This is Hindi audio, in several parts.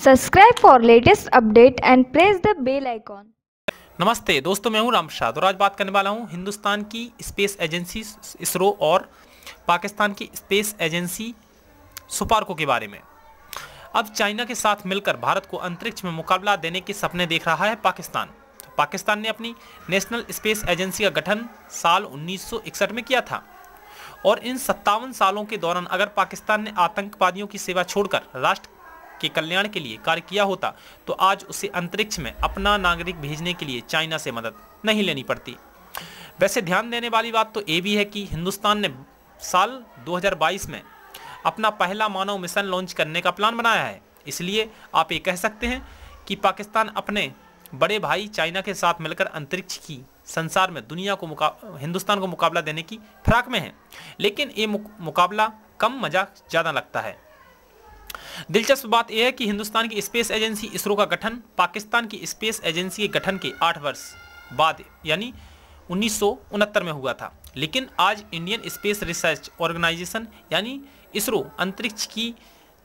Subscribe for latest update and press the bell icon. नमस्ते दोस्तों, मैं हूं राम प्रसाद और आज बात करने वाला हूं हिंदुस्तान की स्पेस एजेंसी इसरो और पाकिस्तान की स्पेस एजेंसी सुपार्को के बारे में। अब चाइना के साथ मिलकर भारत को अंतरिक्ष में मुकाबला देने के सपने देख रहा है पाकिस्तान। पाकिस्तान ने अपनी नेशनल स्पेस एजेंसी का गठन साल 1961 में किया था और इन 57 सालों के दौरान अगर पाकिस्तान ने आतंकवादियों की सेवा छोड़कर राष्ट्र के कल्याण के लिए कार्य किया होता तो आज उसे अंतरिक्ष में अपना नागरिक भेजने के लिए चाइना से मदद नहीं लेनी पड़ती। वैसे ध्यान देने वाली बात तो ये भी है कि हिंदुस्तान ने साल 2022 में अपना पहला मानव मिशन लॉन्च करने का प्लान बनाया है। इसलिए आप ये कह सकते हैं कि पाकिस्तान अपने बड़े भाई चाइना के साथ मिलकर अंतरिक्ष की संसार में दुनिया को हिंदुस्तान को मुकाबला देने की फिराक में है। लेकिन ये मुकाबला कम मजा ज़्यादा लगता है। दिलचस्प बात यह है कि हिंदुस्तान की स्पेस एजेंसी इसरो का गठन पाकिस्तान की स्पेस एजेंसी के गठन के 8 वर्ष बाद यानी 1969 में हुआ था। लेकिन आज इंडियन स्पेस रिसर्च ऑर्गेनाइजेशन यानी इसरो अंतरिक्ष की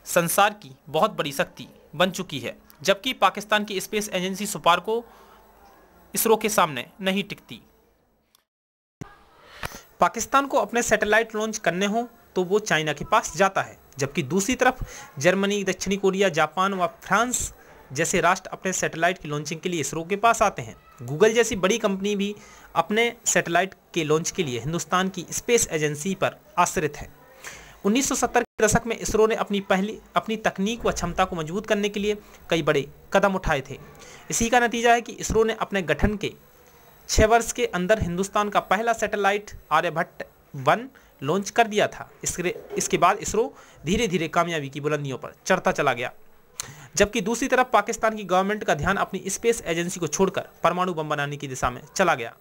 संसार की बहुत बड़ी शक्ति बन चुकी है, जबकि पाकिस्तान की स्पेस एजेंसी सुपार्को इसरो के सामने नहीं टिकती। पाकिस्तान को अपने सैटेलाइट लॉन्च करने हो तो वो चाइना के पास जाता है, जबकि दूसरी तरफ जर्मनी, दक्षिणी कोरिया, जापान व फ्रांस जैसे राष्ट्र अपने सैटेलाइट की लॉन्चिंग के लिए इसरो के पास आते हैं। गूगल जैसी बड़ी कंपनी भी अपने सैटेलाइट के लॉन्च के लिए हिंदुस्तान की स्पेस एजेंसी पर आश्रित है। 1970 के दशक में इसरो ने अपनी तकनीक व क्षमता को मजबूत करने के लिए कई बड़े कदम उठाए थे। इसी का नतीजा है कि इसरो ने अपने गठन के 6 वर्ष के अंदर हिंदुस्तान का पहला सैटेलाइट आर्यभट्ट 1 लॉन्च कर दिया था। इसके बाद इसरो धीरे धीरे कामयाबी की बुलंदियों पर चढ़ता चला गया, जबकि दूसरी तरफ पाकिस्तान की गवर्नमेंट का ध्यान अपनी स्पेस एजेंसी को छोड़कर परमाणु बम बनाने की दिशा में चला गया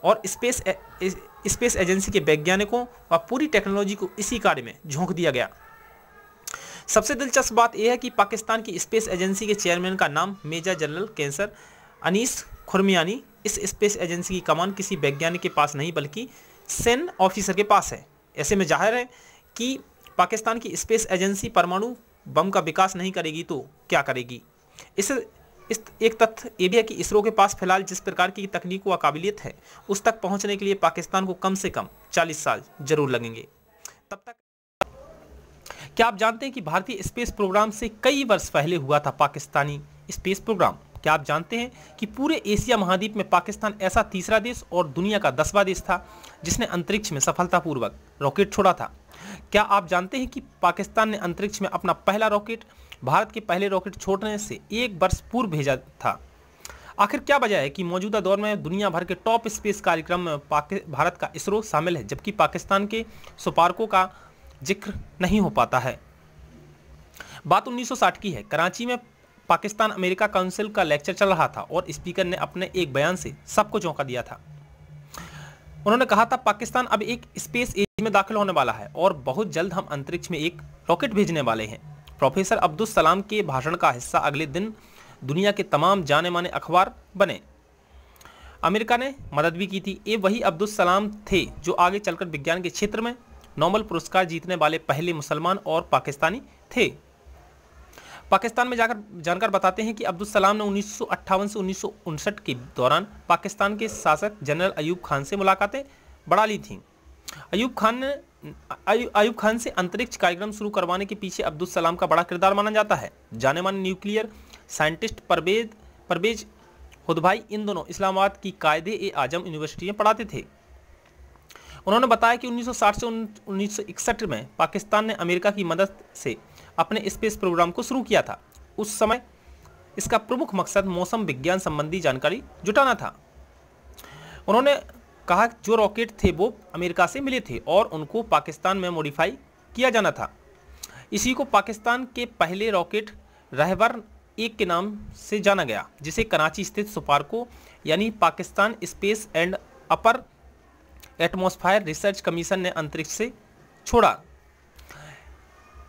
और स्पेस एजेंसी के वैज्ञानिकों व पूरी टेक्नोलॉजी को इसी कार्य में झोंक दिया गया। सबसे दिलचस्प बात यह है कि पाकिस्तान की स्पेस एजेंसी के चेयरमैन का नाम मेजर जनरल कैंसर अनीस खुरमियानी। इस स्पेस एजेंसी की कमान किसी वैज्ञानिक के पास नहीं बल्कि सेन ऑफिसर के पास है। ऐसे में जाहिर है कि पाकिस्तान की स्पेस एजेंसी परमाणु बम का विकास नहीं करेगी तो क्या करेगी। इस एक तथ्य ये भी है कि इसरो के पास फिलहाल जिस प्रकार की तकनीक व काबिलियत है उस तक पहुंचने के लिए पाकिस्तान को कम से कम 40 साल जरूर लगेंगे। तब तक क्या आप जानते हैं कि भारतीय स्पेस प्रोग्राम से कई वर्ष पहले हुआ था पाकिस्तानी स्पेस प्रोग्राम? क्या आप जानते हैं कि पूरे एशिया महाद्वीप में पाकिस्तान ऐसा तीसरा देश और दुनिया का 10वां देश था जिसने अंतरिक्ष में सफलतापूर्वक रॉकेट छोड़ा था? क्या आप जानते हैं कि पाकिस्तान ने अंतरिक्ष में अपना पहला रॉकेट भारत के पहले रॉकेट छोड़ने से 1 वर्ष पूर्व भेजा था? आखिर क्या वजह है कि मौजूदा दौर में दुनिया भर के टॉप स्पेस कार्यक्रम में भारत का इसरो शामिल है, जबकि पाकिस्तान के सुपार्को का जिक्र नहीं हो पाता है? बात 1960 की है। कराची में पाकिस्तान अमेरिका काउंसिल का लेक्चर चल रहा था और स्पीकर ने अपने एक बयान से सबको चौंका दिया था। उन्होंने कहा था, पाकिस्तान अब एक स्पेस एज में दाखिल होने वाला है और बहुत जल्द हम अंतरिक्ष में एक रॉकेट भेजने वाले हैं। प्रोफेसर अब्दुल सलाम के भाषण का हिस्सा अगले दिन दुनिया के तमाम जाने माने अखबार बने। अमेरिका ने मदद भी की थी। ये वही अब्दुल सलाम थे जो आगे चलकर विज्ञान के क्षेत्र में नोबेल पुरस्कार जीतने वाले पहले मुसलमान और पाकिस्तानी थे। पाकिस्तान में जाकर जानकार बताते हैं कि अब्दुल सलाम ने 1958 से 1959 के दौरान पाकिस्तान के शासक जनरल अयूब खान से मुलाकातें बढ़ा ली थीं। अयूब खान से अंतरिक्ष कार्यक्रम शुरू करवाने के पीछे अब्दुल सलाम का बड़ा किरदार माना जाता है। जाने माने न्यूक्लियर साइंटिस्ट परवेज हुदभाई इन दोनों इस्लामाबाद की कायदे-ए-आजम यूनिवर्सिटी में पढ़ाते थे। उन्होंने बताया कि 1960 से 1961 में पाकिस्तान ने अमेरिका की मदद से अपने स्पेस प्रोग्राम को शुरू किया था। उस समय इसका प्रमुख मकसद मौसम विज्ञान संबंधी जानकारी जुटाना था। उन्होंने कहा जो रॉकेट थे वो अमेरिका से मिले थे और उनको पाकिस्तान में मॉडिफाई किया जाना था। इसी को पाकिस्तान के पहले रॉकेट रहबर 1 के नाम से जाना गया, जिसे कराची स्थित सुपार्को यानी Pakistan space and upper atmosphere research commission ने अंतरिक्ष से छोड़ा।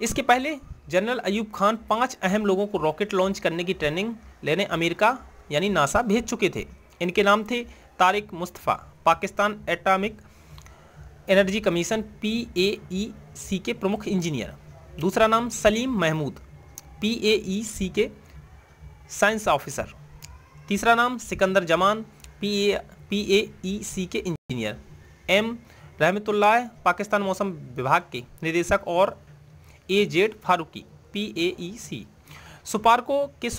इसके पहले जनरल अयूब खान 5 अहम लोगों को रॉकेट लॉन्च करने की ट्रेनिंग लेने अमेरिका यानी नासा भेज चुके थे। इनके नाम थे Tariq Mustafa, Pakistan atomic energy commission PAEC के प्रमुख इंजीनियर। दूसरा नाम सलीम महमूद, PAEC के साइंस ऑफिसर। तीसरा नाम सिकंदर जमान, PAEC के इंजीनियर। M रहमतुल्लाह पाकिस्तान मौसम विभाग के निदेशक और AZ फारूकी, PAEC। सुपार्को के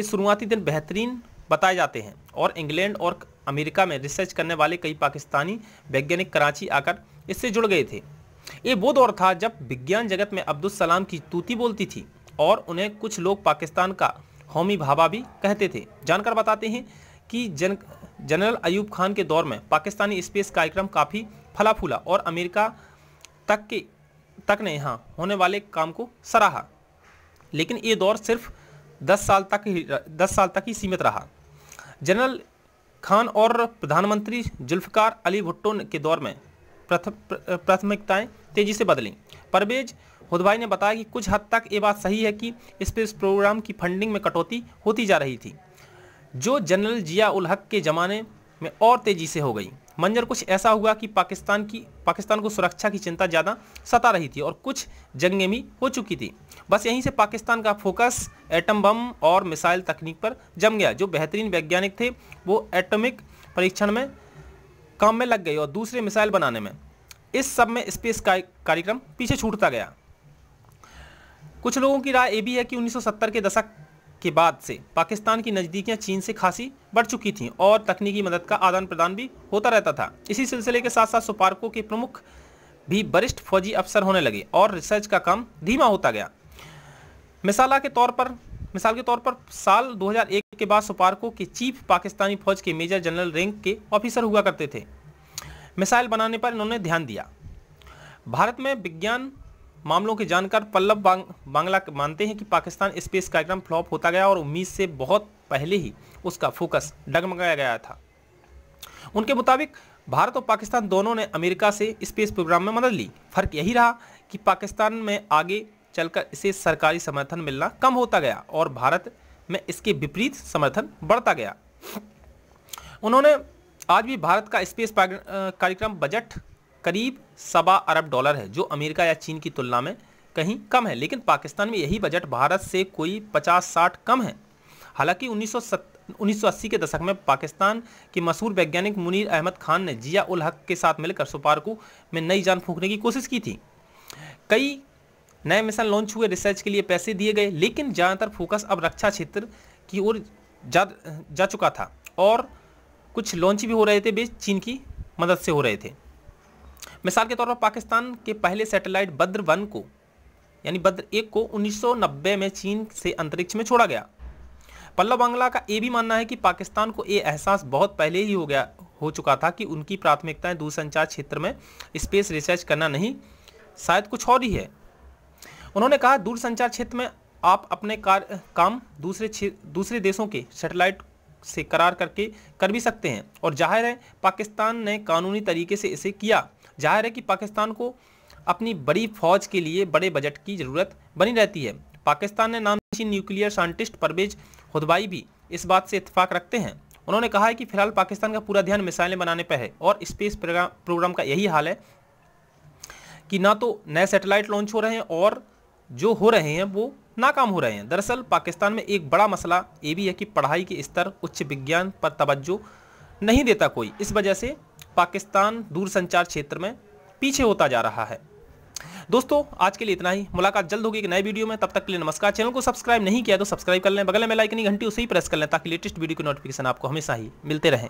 शुरुआती दिन बेहतरीन बताए जाते हैं और इंग्लैंड और अमेरिका में रिसर्च करने वाले कई पाकिस्तानी वैज्ञानिक कराची आकर इससे जुड़ गए थे। ये वो दौर था जब विज्ञान जगत में अब्दुल सलाम की तूती बोलती थी और उन्हें कुछ लोग पाकिस्तान का हौमी भाभा भी कहते थे। जानकार बताते हैं कि जनरल अयूब खान के दौर में पाकिस्तानी स्पेस कार्यक्रम काफ़ी फला फूला और अमेरिका तक ने यहाँ होने वाले काम को सराहा, लेकिन ये दौर सिर्फ 10 साल तक ही सीमित रहा। जनरल खान और प्रधानमंत्री जुल्फ़िकार अली भुट्टो के दौर में प्राथमिकताएं तेजी से बदलीं। परवेज हुदवाई ने बताया कि कुछ हद तक ये बात सही है कि स्पेस प्रोग्राम की फंडिंग में कटौती होती जा रही थी, जो जनरल जिया उल हक के ज़माने में और तेज़ी से हो गई। मंजर कुछ ऐसा हुआ कि पाकिस्तान को सुरक्षा की चिंता ज़्यादा सता रही थी और कुछ जंगें भी हो चुकी थी। बस यहीं से पाकिस्तान का फोकस एटम बम और मिसाइल तकनीक पर जम गया। जो बेहतरीन वैज्ञानिक थे वो एटॉमिक परीक्षण में काम में लग गए और दूसरे मिसाइल बनाने में। इस सब में स्पेस कार्यक्रम पीछे छूटता गया। कुछ लोगों की राय ये भी है कि 1970 के दशक के बाद से पाकिस्तान की नज़दीकियां चीन से खासी बढ़ चुकी थीं और तकनीकी मदद का आदान प्रदान भी होता रहता था। इसी सिलसिले के साथ साथ सुपार्को के प्रमुख भी वरिष्ठ फौजी अफसर होने लगे और रिसर्च का काम धीमा होता गया। मिसाल के तौर पर साल 2001 के बाद सुपार्को के चीफ पाकिस्तानी फौज के मेजर जनरल रैंक के ऑफिसर हुआ करते थे। मिसाइल बनाने पर इन्होंने ध्यान दिया। भारत में विज्ञान मामलों के जानकार पल्लव बांग्ला मानते हैं कि पाकिस्तान स्पेस कार्यक्रम फ्लॉप होता गया और उम्मीद से बहुत पहले ही उसका फोकस डगमगाया गया था। उनके मुताबिक भारत और पाकिस्तान दोनों ने अमेरिका से स्पेस प्रोग्राम में मदद ली। फर्क यही रहा कि पाकिस्तान में आगे चलकर इसे सरकारी समर्थन मिलना कम होता गया और भारत में इसके विपरीत समर्थन बढ़ता गया। उन्होंने आज भी भारत का स्पेस कार्यक्रम बजट करीब $1.25 अरब है, जो अमेरिका या चीन की तुलना में कहीं कम है, लेकिन पाकिस्तान में यही बजट भारत से कोई 50-60 कम है। हालांकि 1980 के दशक में पाकिस्तान के मशहूर वैज्ञानिक मुनीर अहमद खान ने जिया उल हक के साथ मिलकर सुपार्को में नई जान फूंकने की कोशिश की थी। कई नए मिशन लॉन्च हुए, रिसर्च के लिए पैसे दिए गए, लेकिन ज़्यादातर फोकस अब रक्षा क्षेत्र की ओर जा चुका था और कुछ लॉन्च भी हो रहे थे, वे चीन की मदद से हो रहे थे। मिसाल के तौर पर पाकिस्तान के पहले सैटेलाइट बद्र 1 को यानी बद्र 1 को 1990 में चीन से अंतरिक्ष में छोड़ा गया। पल्लव बांग्ला का ये भी मानना है कि पाकिस्तान को ये एहसास बहुत पहले ही हो चुका था कि उनकी प्राथमिकताएं दूरसंचार क्षेत्र में स्पेस रिसर्च करना नहीं, शायद कुछ और ही है। उन्होंने कहा, दूरसंचार क्षेत्र में आप अपने काम दूसरे देशों के सैटेलाइट से करार करके कर भी सकते हैं और जाहिर है पाकिस्तान ने कानूनी तरीके से इसे किया। जाहिर है कि पाकिस्तान को अपनी बड़ी फौज के लिए बड़े बजट की ज़रूरत बनी रहती है। पाकिस्तान ने नामचीन न्यूक्लियर साइंटिस्ट परवेज हुदवाई भी इस बात से इत्तेफाक रखते हैं। उन्होंने कहा है कि फिलहाल पाकिस्तान का पूरा ध्यान मिसाइलें बनाने पर है और स्पेस प्रोग्राम का यही हाल है कि ना तो नए सैटेलाइट लॉन्च हो रहे हैं और जो हो रहे हैं वो नाकाम हो रहे हैं। दरअसल पाकिस्तान में एक बड़ा मसला ये भी है कि पढ़ाई के स्तर, उच्च विज्ञान पर तवज्जो नहीं देता कोई। इस वजह से पाकिस्तान दूरसंचार क्षेत्र में पीछे होता जा रहा है। दोस्तों, आज के लिए इतना ही। मुलाकात जल्द होगी एक नए वीडियो में। तब तक के लिए नमस्कार। चैनल को सब्सक्राइब नहीं किया तो सब्सक्राइब कर लें, बगल में बेल आइकन की घंटी उसे ही प्रेस कर लें ताकि लेटेस्ट वीडियो की नोटिफिकेशन आपको हमेशा ही मिलते रहें।